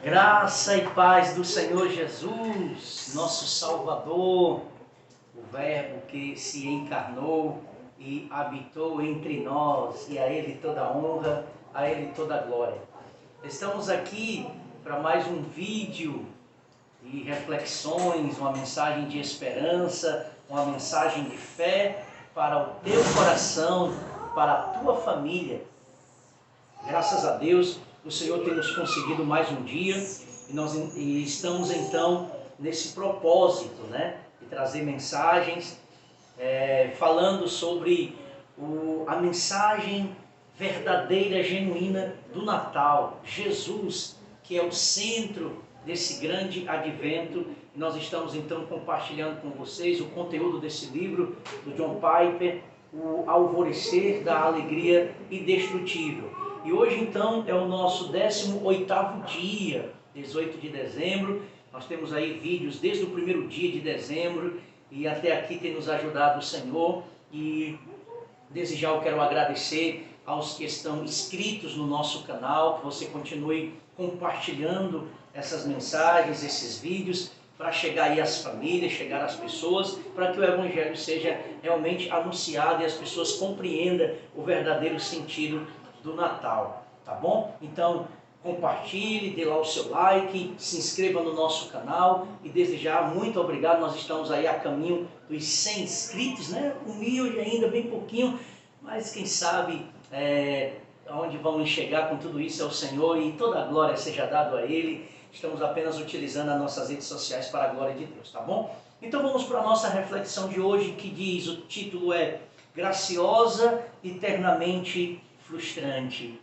Graça e paz do Senhor Jesus, nosso Salvador, o Verbo que se encarnou e habitou entre nós, e a Ele toda a honra, a Ele toda a glória. Estamos aqui para mais um vídeo de reflexões, uma mensagem de esperança, uma mensagem de fé para o teu coração, para a tua família. Graças a Deus, o Senhor tem nos concedido mais um dia e estamos então nesse propósito, de trazer mensagens falando sobre a mensagem verdadeira, genuína do Natal. Jesus, que é o centro desse grande advento. Nós estamos então compartilhando com vocês o conteúdo desse livro do John Piper, O Alvorecer da Alegria Indestrutível. E hoje então é o nosso 18º dia, 18 de dezembro. Nós temos aí vídeos desde o primeiro dia de dezembro e até aqui tem nos ajudado o Senhor. E desde já eu quero agradecer aos que estão inscritos no nosso canal, que você continue compartilhando essas mensagens, esses vídeos, para chegar aí às famílias, chegar às pessoas, para que o Evangelho seja realmente anunciado e as pessoas compreendam o verdadeiro sentido do Natal, tá bom? Então, compartilhe, dê lá o seu like, se inscreva no nosso canal e desde já, muito obrigado. Nós estamos aí a caminho dos 100 inscritos, humilde ainda, bem pouquinho, mas quem sabe onde vamos chegar com tudo isso é o Senhor e toda a glória seja dada a Ele. Estamos apenas utilizando as nossas redes sociais para a glória de Deus, tá bom? Então vamos para a nossa reflexão de hoje, que diz, o título é Graciosa, Eternamente Frustrante,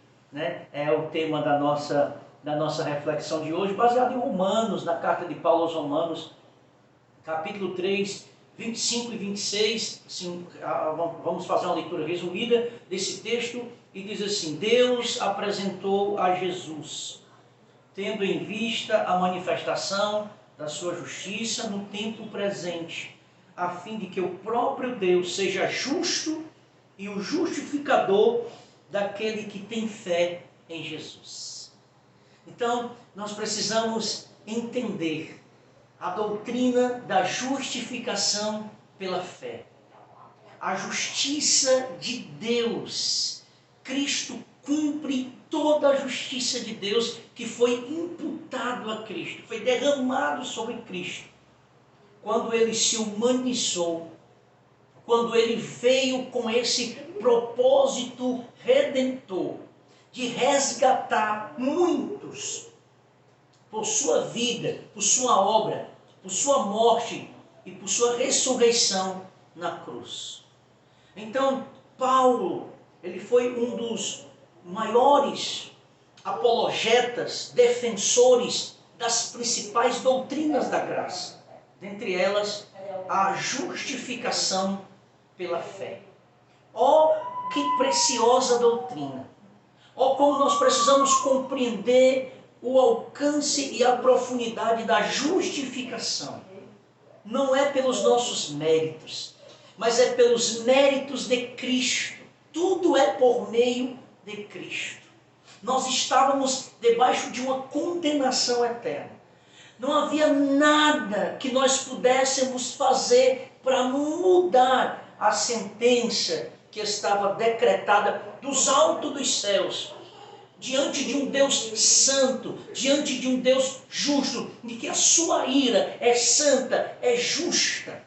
É o tema da nossa reflexão de hoje, baseado em Romanos, na carta de Paulo aos Romanos, capítulo 3, 25 e 26, assim, vamos fazer uma leitura resumida desse texto, e diz assim: Deus apresentou a Jesus, tendo em vista a manifestação da sua justiça no tempo presente, a fim de que o próprio Deus seja justo e o justificador daquele que tem fé em Jesus. Então, nós precisamos entender a doutrina da justificação pela fé. A justiça de Deus. Cristo cumpre toda a justiça de Deus que foi imputado a Cristo, foi derramado sobre Cristo. Quando Ele se humanizou, quando Ele veio com esse propósito redentor de resgatar muitos por sua vida, por sua obra, por sua morte e por sua ressurreição na cruz. Então, Paulo, ele foi um dos maiores apologetas, defensores das principais doutrinas da graça, dentre elas a justificação pela fé. Oh, que preciosa doutrina! Oh, como nós precisamos compreender o alcance e a profundidade da justificação. Não é pelos nossos méritos, mas é pelos méritos de Cristo. Tudo é por meio de Cristo. Nós estávamos debaixo de uma condenação eterna. Não havia nada que nós pudéssemos fazer para mudar a sentença que estava decretada dos altos dos céus, diante de um Deus santo, diante de um Deus justo, de que a sua ira é santa, é justa.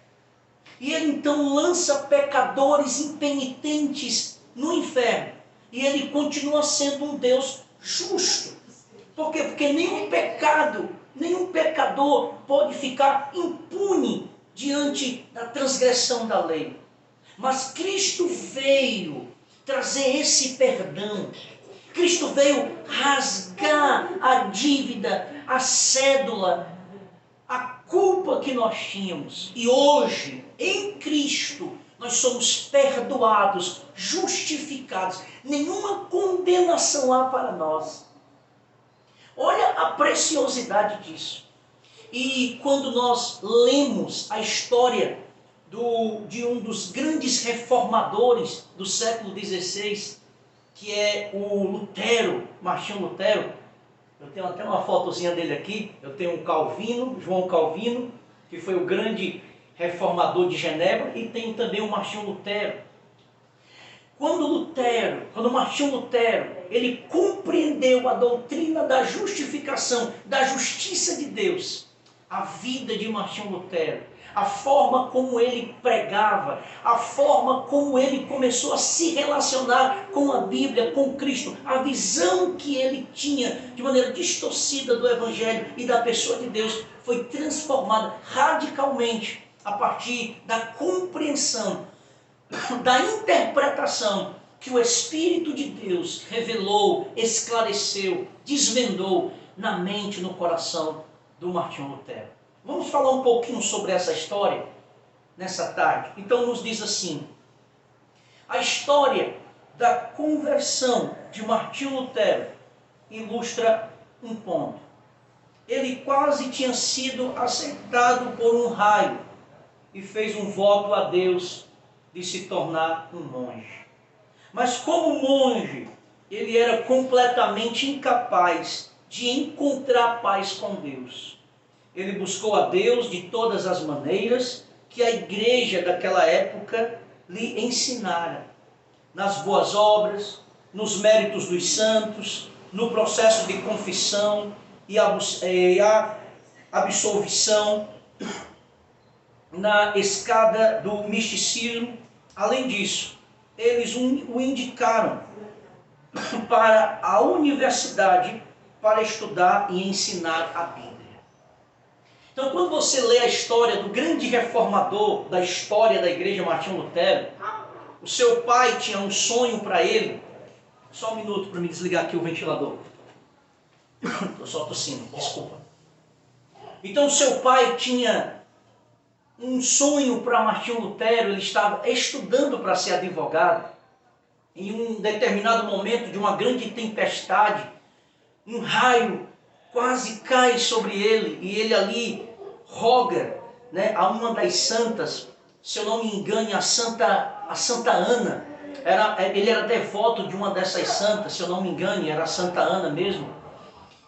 E Ele então lança pecadores impenitentes no inferno. E Ele continua sendo um Deus justo. Por quê? Porque nenhum pecado, nenhum pecador pode ficar impune diante da transgressão da lei. Mas Cristo veio trazer esse perdão. Cristo veio rasgar a dívida, a cédula, a culpa que nós tínhamos. E hoje, em Cristo, nós somos perdoados, justificados. Nenhuma condenação há para nós. Olha a preciosidade disso. E quando nós lemos a história de um dos grandes reformadores do século XVI, que é o Lutero, Martinho Lutero, Eu tenho até uma fotozinha dele aqui. Eu tenho um Calvino, João Calvino, que foi o grande reformador de Genebra, e tem também o Martinho Lutero. Quando Martinho Lutero, ele compreendeu a doutrina da justificação, da justiça de Deus, a vida de Martinho Lutero, a forma como ele pregava, a forma como ele começou a se relacionar com a Bíblia, com Cristo, a visão que ele tinha de maneira distorcida do Evangelho e da pessoa de Deus foi transformada radicalmente a partir da compreensão, da interpretação que o Espírito de Deus revelou, esclareceu, desvendou na mente e no coração do Martinho Lutero. Vamos falar um pouquinho sobre essa história nessa tarde. Então nos diz assim: a história da conversão de Martinho Lutero ilustra um ponto. Ele quase tinha sido acertado por um raio e fez um voto a Deus de se tornar um monge. Mas como monge, ele era completamente incapaz de encontrar paz com Deus. Ele buscou a Deus de todas as maneiras que a igreja daquela época lhe ensinara. Nas boas obras, nos méritos dos santos, no processo de confissão e a absolvição, na escada do misticismo. Além disso, eles o indicaram para a universidade para estudar e ensinar a Bíblia. Então, quando você lê a história do grande reformador da história da igreja, Martinho Lutero, o seu pai tinha um sonho para ele. Só um minuto para me desligar aqui o ventilador. Estou só tossindo, desculpa. Então, o seu pai tinha um sonho para Martinho Lutero. Ele estava estudando para ser advogado. Em um determinado momento de uma grande tempestade, um raio quase cai sobre ele e ele ali roga, né, a uma das santas, se eu não me engano, a Santa Ana. Ele era devoto de uma dessas santas, se eu não me engano, era a Santa Ana mesmo.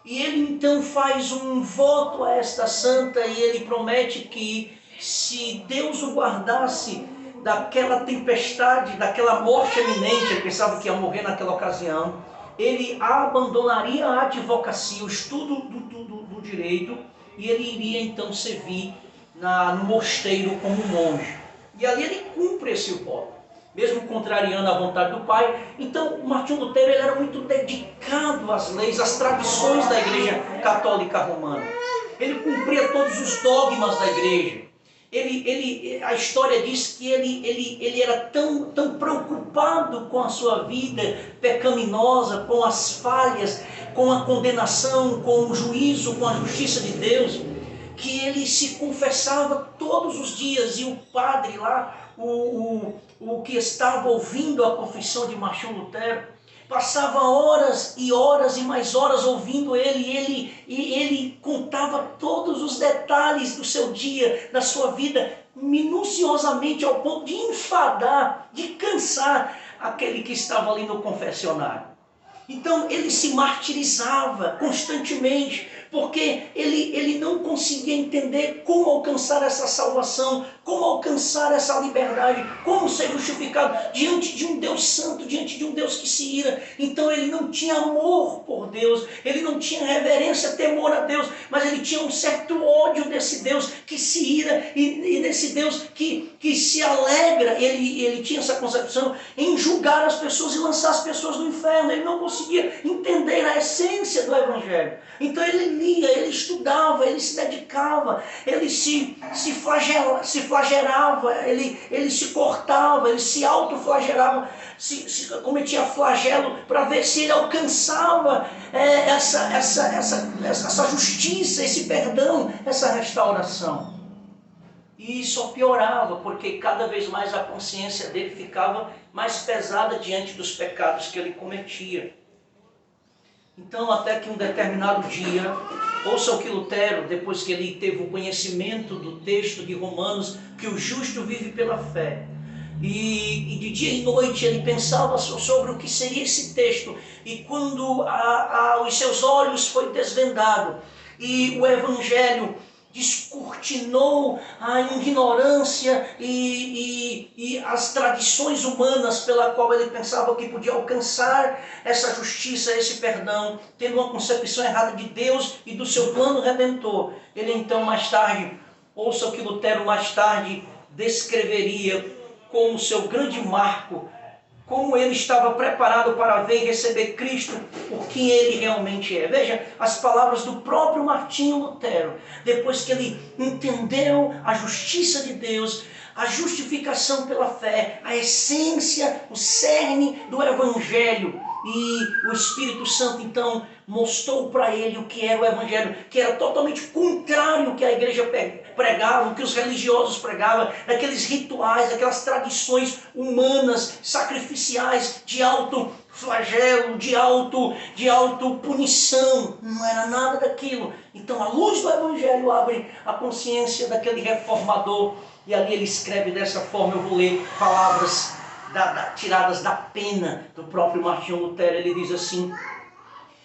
E ele então faz um voto a esta santa e ele promete que se Deus o guardasse daquela tempestade, daquela morte iminente, ele pensava que ia morrer naquela ocasião, ele abandonaria a advocacia, o estudo do direito, e ele iria então servir no mosteiro como monge. E ali ele cumpre esse voto, mesmo contrariando a vontade do pai. Então, Martinho Lutero ele era muito dedicado às leis, às tradições da Igreja Católica Romana. Ele cumpria todos os dogmas da igreja. A história diz que ele era tão preocupado com a sua vida pecaminosa, com as falhas, com a condenação, com o juízo, com a justiça de Deus, que ele se confessava todos os dias. E o padre lá, o que estava ouvindo a confissão de Martinho Lutero, passava horas e horas e mais horas ouvindo ele, e ele contava todos os detalhes do seu dia, da sua vida, minuciosamente, ao ponto de enfadar, de cansar aquele que estava ali no confessionário. Então ele se martirizava constantemente, porque ele não conseguia entender como alcançar essa salvação, como alcançar essa liberdade, como ser justificado diante de um Deus santo, diante de um Deus que se ira. Então ele não tinha amor por Deus, ele não tinha reverência, temor a Deus, mas ele tinha um certo ódio desse Deus que se ira e desse Deus que se alegra. Ele tinha essa concepção em julgar as pessoas e lançar as pessoas no inferno. Ele não conseguia entender a essência do Evangelho. Então ele lia, ele estudava, ele se dedicava, ele se flagelava, ele se cortava, ele se autoflagelava, cometia flagelo para ver se ele alcançava essa justiça, esse perdão, essa restauração. E só piorava, porque cada vez mais a consciência dele ficava mais pesada diante dos pecados que ele cometia. Então, até que um determinado dia, ouça o que Lutero, depois que ele teve o conhecimento do texto de Romanos, que o justo vive pela fé, e de dia e noite ele pensava sobre o que seria esse texto. E quando os seus olhos foi desvendado e o Evangelho descortinou a ignorância e as tradições humanas pela qual ele pensava que podia alcançar essa justiça, esse perdão, tendo uma concepção errada de Deus e do seu plano redentor. Ele então mais tarde, ouça o que Lutero mais tarde descreveria como seu grande marco, como ele estava preparado para ver e receber Cristo por quem ele realmente é. Veja as palavras do próprio Martinho Lutero, depois que ele entendeu a justiça de Deus, a justificação pela fé, a essência, o cerne do Evangelho. E o Espírito Santo então mostrou para ele o que era o Evangelho, que era totalmente contrário ao que a igreja pregava, o que os religiosos pregavam, daqueles rituais, daquelas tradições humanas, sacrificiais, de alto flagelo, de auto punição. Não era nada daquilo. Então a luz do Evangelho abre a consciência daquele reformador, e ali ele escreve dessa forma. Eu vou ler palavras tiradas da pena do próprio Martinho Lutero. Ele diz assim: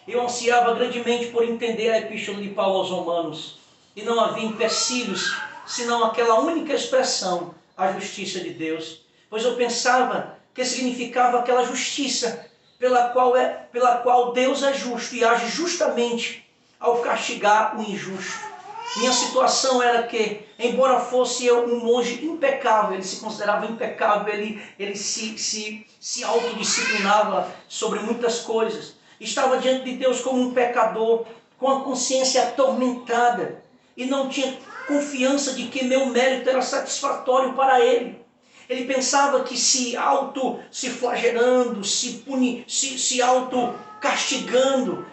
eu ansiava grandemente por entender a epístola de Paulo aos Romanos, e não havia empecilhos, senão aquela única expressão, a justiça de Deus. Pois eu pensava que significava aquela justiça pela qual Deus é justo e age justamente ao castigar o injusto. Minha situação era que, embora fosse eu um monge impecável, ele se considerava impecável, ele se autodisciplinava sobre muitas coisas, estava diante de Deus como um pecador, com a consciência atormentada, e não tinha confiança de que meu mérito era satisfatório para ele. Ele pensava que se flagelando, se auto-castigando,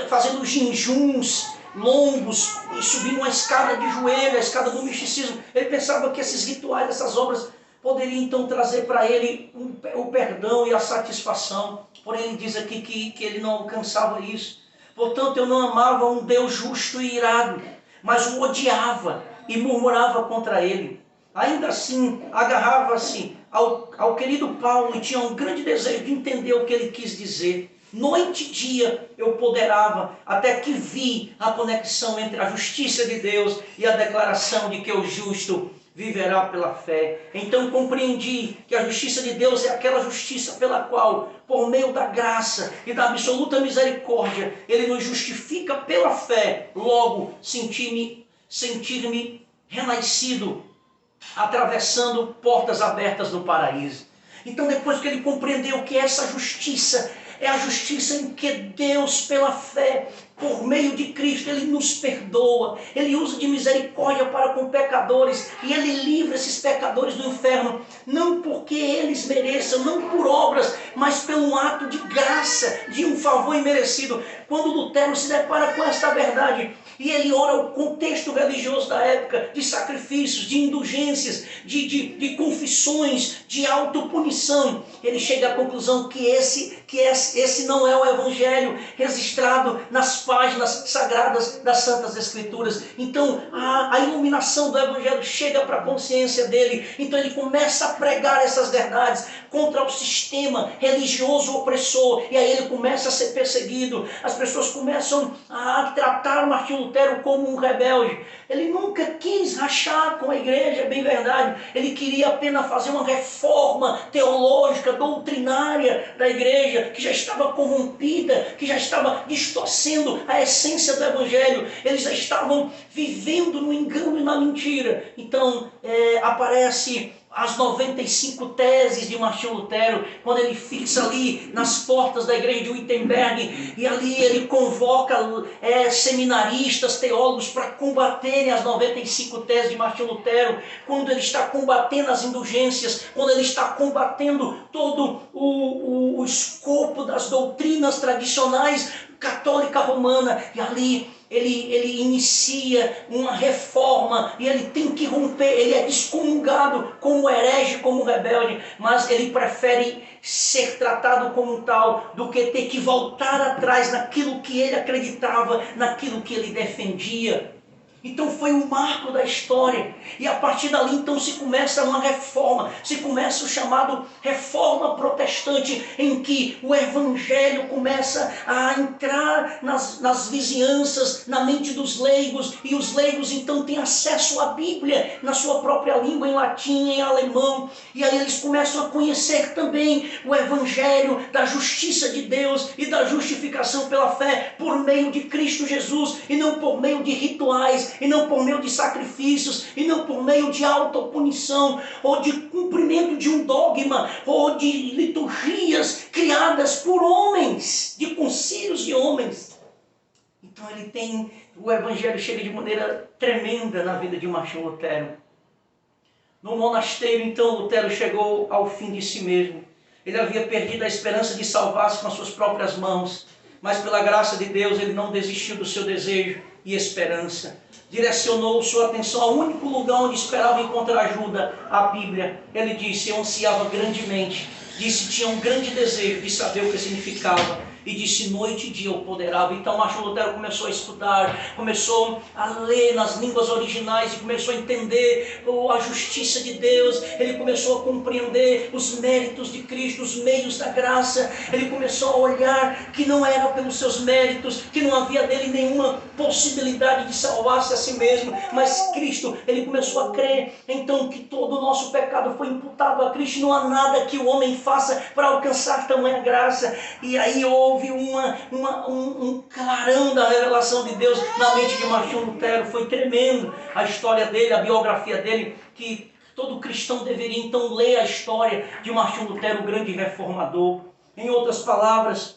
fazendo jejuns longos e subindo uma escada de joelho, a escada do misticismo, ele pensava que esses rituais, essas obras poderiam então trazer para ele o perdão e a satisfação. Porém ele diz aqui que ele não alcançava isso. Portanto, eu não amava um Deus justo e irado, mas o odiava e murmurava contra ele. Ainda assim, agarrava-se ao querido Paulo e tinha um grande desejo de entender o que ele quis dizer. Noite e dia eu ponderava, até que vi a conexão entre a justiça de Deus e a declaração de que o justo viverá pela fé. Então compreendi que a justiça de Deus é aquela justiça pela qual, por meio da graça e da absoluta misericórdia, Ele nos justifica pela fé. Logo, sentir-me renascido, atravessando portas abertas no paraíso. Então, depois que ele compreendeu que essa justiça é a justiça em que Deus, pela fé, por meio de Cristo, Ele nos perdoa, Ele usa de misericórdia para com pecadores, e Ele livra esses pecadores do inferno, não porque eles mereçam, não por obras, mas pelo ato de graça, de um favor imerecido. Quando Lutero se depara com esta verdade, e ele olha o contexto religioso da época, de sacrifícios, de indulgências, de confissões, de autopunição, ele chega à conclusão que esse não é o Evangelho registrado nas páginas sagradas das Santas Escrituras. Então a iluminação do Evangelho chega para a consciência dele. Então ele começa a pregar essas verdades contra o sistema religioso opressor, e aí ele começa a ser perseguido. As pessoas começam a tratar o Martinho Lutero como um rebelde. Ele nunca quis rachar com a igreja, é bem verdade. Ele queria apenas fazer uma reforma teológica, doutrinária da igreja, que já estava corrompida, que já estava distorcendo a essência do Evangelho. Eles já estavam vivendo no engano e na mentira. Então aparece as 95 teses de Martinho Lutero, quando ele fixa ali nas portas da igreja de Wittenberg, e ali ele convoca seminaristas, teólogos, para combaterem as 95 teses de Martinho Lutero, quando ele está combatendo as indulgências, quando ele está combatendo todo o escopo das doutrinas tradicionais católica romana, e ali ele inicia uma reforma, e ele tem que romper, ele é excomungado como herege, como rebelde, mas ele prefere ser tratado como tal do que ter que voltar atrás naquilo que ele acreditava, naquilo que ele defendia. Então foi um marco da história. E a partir dali então se começa uma reforma. Se começa o chamado reforma protestante, em que o evangelho começa a entrar nas vizinhanças, na mente dos leigos. E os leigos então têm acesso à Bíblia na sua própria língua, em latim, em alemão. E aí eles começam a conhecer também o evangelho da justiça de Deus e da justificação pela fé por meio de Cristo Jesus, e não por meio de rituais, e não por meio de sacrifícios, e não por meio de autopunição, ou de cumprimento de um dogma, ou de liturgias criadas por homens, de concílios de homens. Então o evangelho chega de maneira tremenda na vida de Martinho Lutero. No monasteiro, então, Lutero chegou ao fim de si mesmo. Ele havia perdido a esperança de salvar-se com as suas próprias mãos, mas pela graça de Deus ele não desistiu do seu desejo e esperança. Direcionou sua atenção ao único lugar onde esperava encontrar ajuda, a Bíblia. Ele disse: eu ansiava grandemente, disse, tinha um grande desejo de saber o que significava, e disse, noite e dia eu poderava. Então Martinho Lutero começou a estudar, começou a ler nas línguas originais e começou a entender a justiça de Deus. Ele começou a compreender os méritos de Cristo, os meios da graça. Ele começou a olhar que não era pelos seus méritos, que não havia dele nenhuma possibilidade de salvar-se a si mesmo, mas Cristo. Ele começou a crer então que todo o nosso pecado foi imputado a Cristo. Não há nada que o homem faça para alcançar tamanha graça. E aí houve um clarão da revelação de Deus na mente de Martinho Lutero. Foi tremendo a história dele, a biografia dele, que todo cristão deveria então ler a história de Martinho Lutero, o grande reformador. Em outras palavras,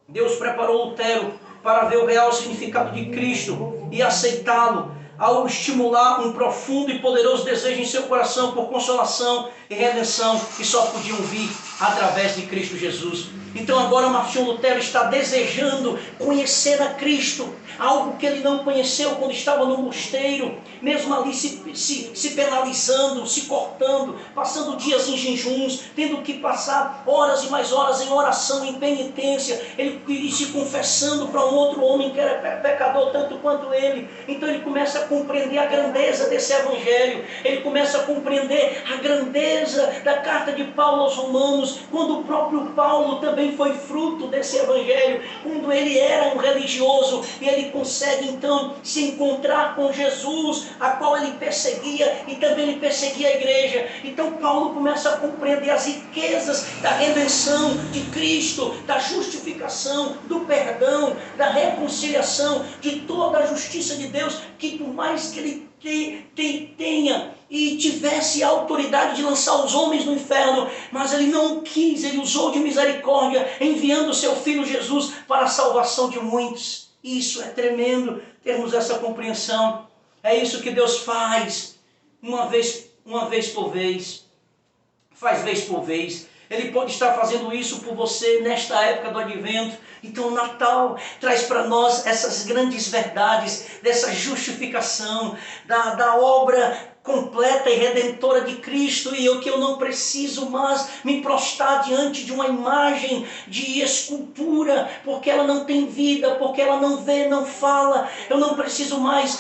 Deus preparou Lutero para ver o real significado de Cristo e aceitá-lo, ao estimular um profundo e poderoso desejo em seu coração por consolação e redenção que só podiam vir através de Cristo Jesus. Então agora Martinho Lutero está desejando conhecer a Cristo, algo que ele não conheceu quando estava no mosteiro, mesmo ali se penalizando, se cortando, passando dias em jejuns, tendo que passar horas e mais horas em oração, em penitência, ele se confessando para um outro homem que era pecador tanto quanto ele. Então ele começa a compreender a grandeza desse evangelho, ele começa a compreender a grandeza da carta de Paulo aos Romanos, quando o próprio Paulo também foi fruto desse evangelho, quando ele era um religioso e ele consegue então se encontrar com Jesus, a qual ele perseguia, e também ele perseguia a igreja. Então Paulo começa a compreender as riquezas da redenção de Cristo, da justificação, do perdão, da reconciliação, de toda a justiça de Deus, que por mais que ele tenha e tivesse a autoridade de lançar os homens no inferno, mas ele não quis, ele usou de misericórdia, enviando o seu Filho Jesus para a salvação de muitos. Isso é tremendo, termos essa compreensão. É isso que Deus faz, uma vez por vez, faz vez por vez. Ele pode estar fazendo isso por você nesta época do Advento. Então o Natal traz para nós essas grandes verdades, dessa justificação, da obra completa e redentora de Cristo, e que eu não preciso mais me prostrar diante de uma imagem de escultura, porque ela não tem vida, porque ela não vê, não fala. Eu não preciso mais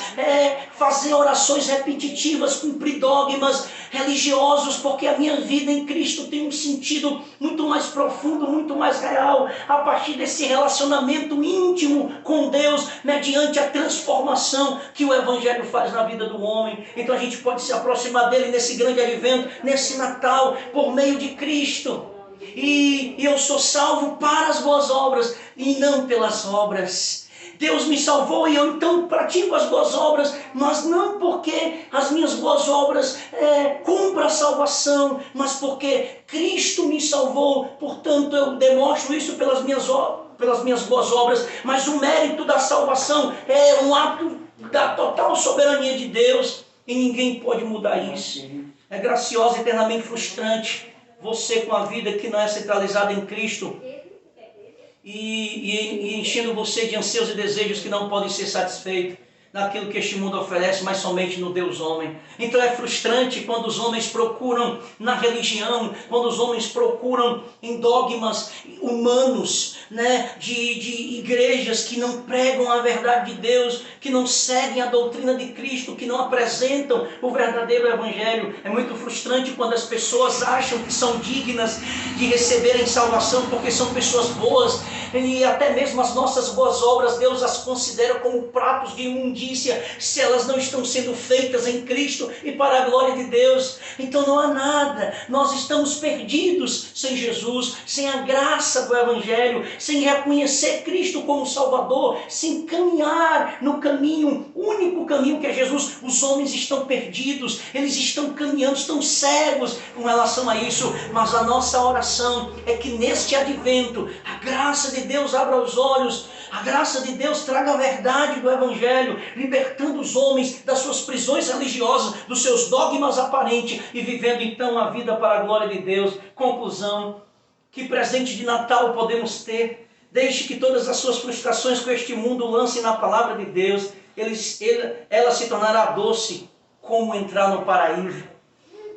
fazer orações repetitivas, cumprir dogmas religiosos, porque a minha vida em Cristo tem um sentido muito mais profundo, muito mais real, a partir desse relacionamento íntimo com Deus, mediante a transformação que o Evangelho faz na vida do homem. Então a gente pode se aproximar dele nesse grande advento, nesse Natal, por meio de Cristo. E eu sou salvo para as boas obras e não pelas obras. Deus me salvou e eu então pratico as boas obras, mas não porque as minhas boas obras compram a salvação, mas porque Cristo me salvou. Portanto, eu demonstro isso pelas minhas boas obras, mas o mérito da salvação é um ato da total soberania de Deus e ninguém pode mudar isso. É gracioso e eternamente frustrante você com a vida que não é centralizada em Cristo, e enchendo você de anseios e desejos que não podem ser satisfeitos. naquilo que este mundo oferece, mas somente no Deus homem. Então é frustrante quando os homens procuram na religião, quando os homens procuram em dogmas humanos, né, de igrejas que não pregam a verdade de Deus, que não seguem a doutrina de Cristo, que não apresentam o verdadeiro evangelho. É muito frustrante quando as pessoas acham que são dignas de receberem salvação porque são pessoas boas, e até mesmo as nossas boas obras Deus as considera como pratos de imundícia se elas não estão sendo feitas em Cristo e para a glória de Deus. Então não há nada, nós estamos perdidos sem Jesus, sem a graça do evangelho, sem reconhecer Cristo como Salvador, sem caminhar no caminho, único caminho que é Jesus. Os homens estão perdidos, eles estão caminhando, estão cegos com relação a isso, mas a nossa oração é que neste advento a graça de Deus abra os olhos, a graça de Deus traga a verdade do evangelho, libertando os homens das suas prisões religiosas, dos seus dogmas aparentes e vivendo então a vida para a glória de Deus. Conclusão: que presente de Natal podemos ter? Deixe que todas as suas frustrações com este mundo lancem na palavra de Deus. Ela se tornará doce como entrar no paraíso.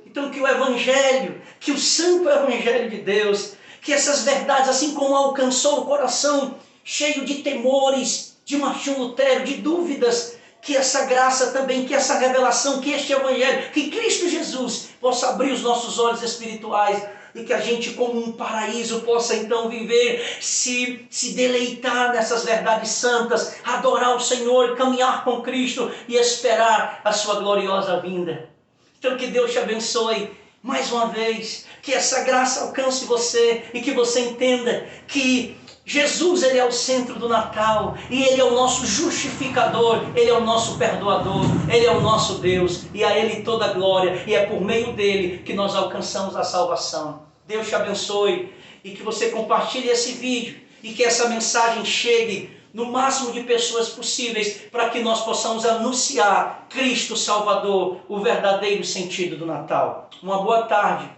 Então que o evangelho, que o santo evangelho de Deus, que essas verdades, assim como alcançou o coração cheio de temores de Martinho Lutero, de dúvidas, que essa graça também, que essa revelação, que este evangelho, que Cristo Jesus possa abrir os nossos olhos espirituais e que a gente, como um paraíso, possa então viver, se deleitar nessas verdades santas, adorar o Senhor, caminhar com Cristo e esperar a sua gloriosa vinda. Então que Deus te abençoe mais uma vez, que essa graça alcance você e que você entenda que Jesus, Ele é o centro do Natal e Ele é o nosso justificador, Ele é o nosso perdoador, Ele é o nosso Deus e a Ele toda a glória, e é por meio dEle que nós alcançamos a salvação. Deus te abençoe e que você compartilhe esse vídeo e que essa mensagem chegue no máximo de pessoas possíveis para que nós possamos anunciar Cristo Salvador, o verdadeiro sentido do Natal. Uma boa tarde,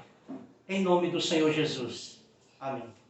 em nome do Senhor Jesus. Amém.